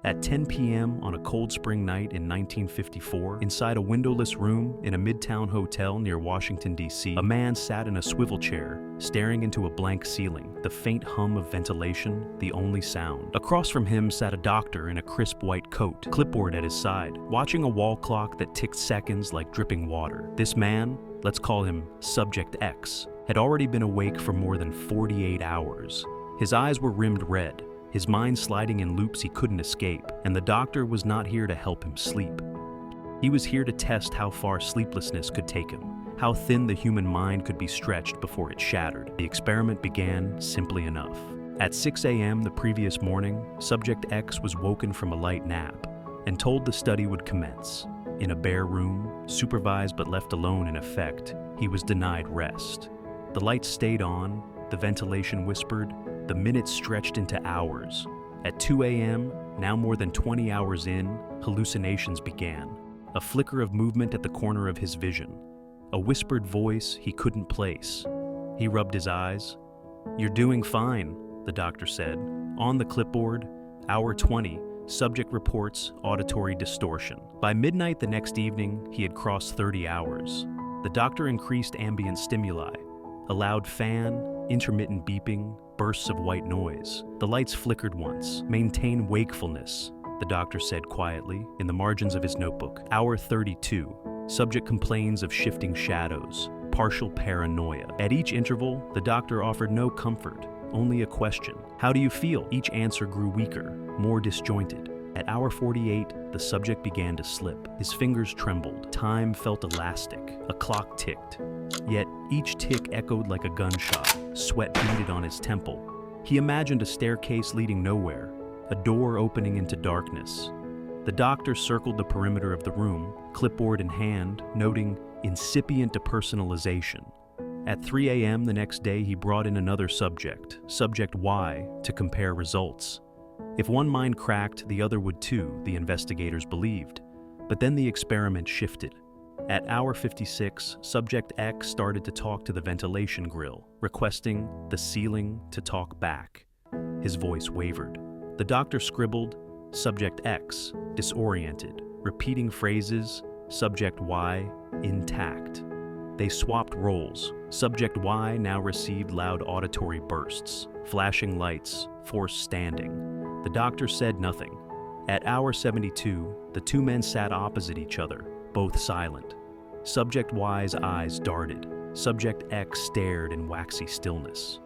At 10 p.m. on a cold spring night in 1954, inside a windowless room in a midtown hotel near Washington, D.C., a man sat in a swivel chair, staring into a blank ceiling, the faint hum of ventilation the only sound. Across from him sat a doctor in a crisp white coat, clipboard at his side, watching a wall clock that ticked seconds like dripping water. This man, let's call him Subject X, had already been awake for more than 48 hours. His eyes were rimmed red, his mind sliding in loops he couldn't escape, and the doctor was not here to help him sleep. He was here to test how far sleeplessness could take him, how thin the human mind could be stretched before it shattered. The experiment began simply enough. At 6 a.m. the previous morning, Subject X was woken from a light nap and told the study would commence. In a bare room, supervised but left alone in effect, he was denied rest. The lights stayed on, the ventilation whispered, the minutes stretched into hours. At 2 a.m., now more than 20 hours in, hallucinations began. A flicker of movement at the corner of his vision. A whispered voice he couldn't place. He rubbed his eyes. "You're doing fine," the doctor said. On the clipboard, hour 20, subject reports auditory distortion. By midnight the next evening, he had crossed 30 hours. The doctor increased ambient stimuli. A loud fan, intermittent beeping, bursts of white noise. The lights flickered once. "Maintain wakefulness," the doctor said quietly in the margins of his notebook. Hour 32. Subject complains of shifting shadows, partial paranoia. At each interval, the doctor offered no comfort, only a question. "How do you feel?" Each answer grew weaker, more disjointed. At hour 48, the subject began to slip. His fingers trembled. Time felt elastic. A clock ticked. Yet each tick echoed like a gunshot. Sweat beaded on his temple. He imagined a staircase leading nowhere, a door opening into darkness. The doctor circled the perimeter of the room, clipboard in hand, noting incipient depersonalization. At 3 a.m. the next day, he brought in another subject, Subject Y, to compare results. If one mind cracked, the other would too, the investigators believed. But then the experiment shifted. At hour 56, Subject X started to talk to the ventilation grill, requesting the ceiling to talk back. His voice wavered. The doctor scribbled, Subject X, disoriented, repeating phrases, Subject Y, intact. They swapped roles. Subject Y now received loud auditory bursts, flashing lights, forced standing. The doctor said nothing. At hour 72, the two men sat opposite each other, both silent. Subject Y's eyes darted. Subject X stared in waxy stillness.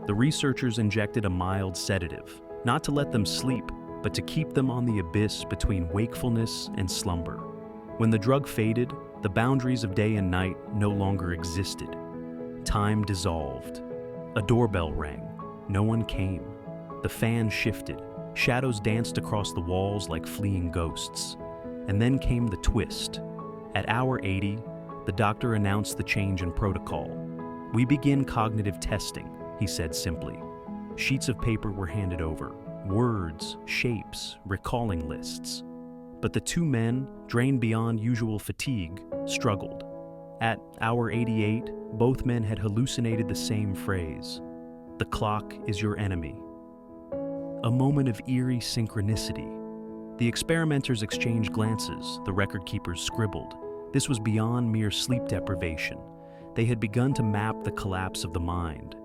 The researchers injected a mild sedative, not to let them sleep, but to keep them on the abyss between wakefulness and slumber. When the drug faded, the boundaries of day and night no longer existed. Time dissolved. A doorbell rang. No one came. The fan shifted. Shadows danced across the walls like fleeing ghosts. And then came the twist. At hour 80, the doctor announced the change in protocol. "We begin cognitive testing," he said simply. Sheets of paper were handed over. Words, shapes, recalling lists. But the two men, drained beyond usual fatigue, struggled. At hour 88, both men had hallucinated the same phrase. "The clock is your enemy." A moment of eerie synchronicity. The experimenters exchanged glances, the record keepers scribbled. This was beyond mere sleep deprivation. They had begun to map the collapse of the mind.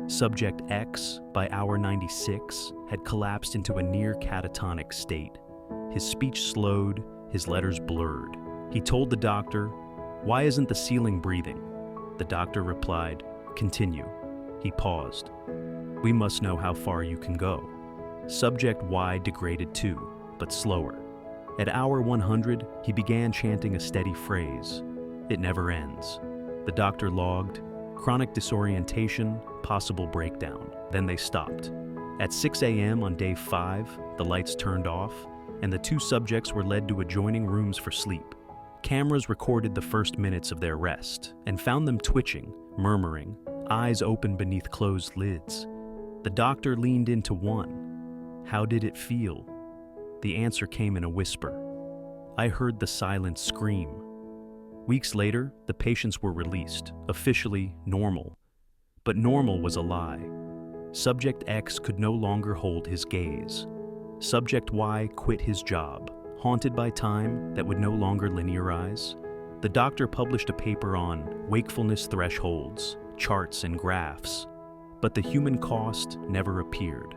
Subject X, by hour 96, had collapsed into a near catatonic state. His speech slowed, his letters blurred. He told the doctor, "Why isn't the ceiling breathing?" The doctor replied, "Continue." He paused. "We must know how far you can go." Subject Y degraded too, but slower. At hour 100, he began chanting a steady phrase. "It never ends." The doctor logged, "Chronic disorientation, possible breakdown." Then they stopped. At 6 a.m. on day 5, the lights turned off, and the two subjects were led to adjoining rooms for sleep. Cameras recorded the first minutes of their rest and found them twitching, murmuring, eyes open beneath closed lids. The doctor leaned into one. "How did it feel?" The answer came in a whisper. "I heard the silent scream." Weeks later, the patients were released, officially normal. But normal was a lie. Subject X could no longer hold his gaze. Subject Y quit his job, haunted by time that would no longer linearize. The doctor published a paper on wakefulness thresholds, charts and graphs, but the human cost never appeared.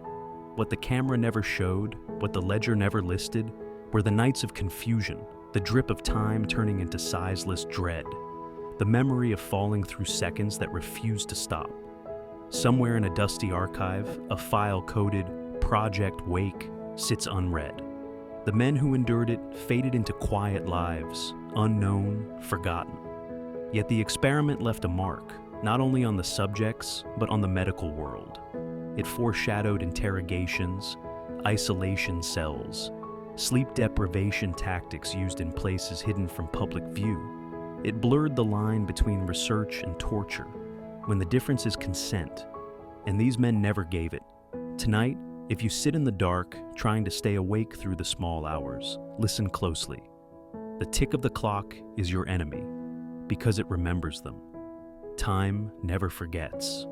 What the camera never showed, what the ledger never listed, were the nights of confusion, the drip of time turning into sizeless dread, the memory of falling through seconds that refused to stop. Somewhere in a dusty archive, a file coded Project Wake sits unread. The men who endured it faded into quiet lives, unknown, forgotten. Yet the experiment left a mark, not only on the subjects, but on the medical world. It foreshadowed interrogations, isolation cells, sleep deprivation tactics used in places hidden from public view. It blurred the line between research and torture, when the difference is consent, and these men never gave it. Tonight, if you sit in the dark, trying to stay awake through the small hours, listen closely. The tick of the clock is your enemy, because it remembers them. Time never forgets.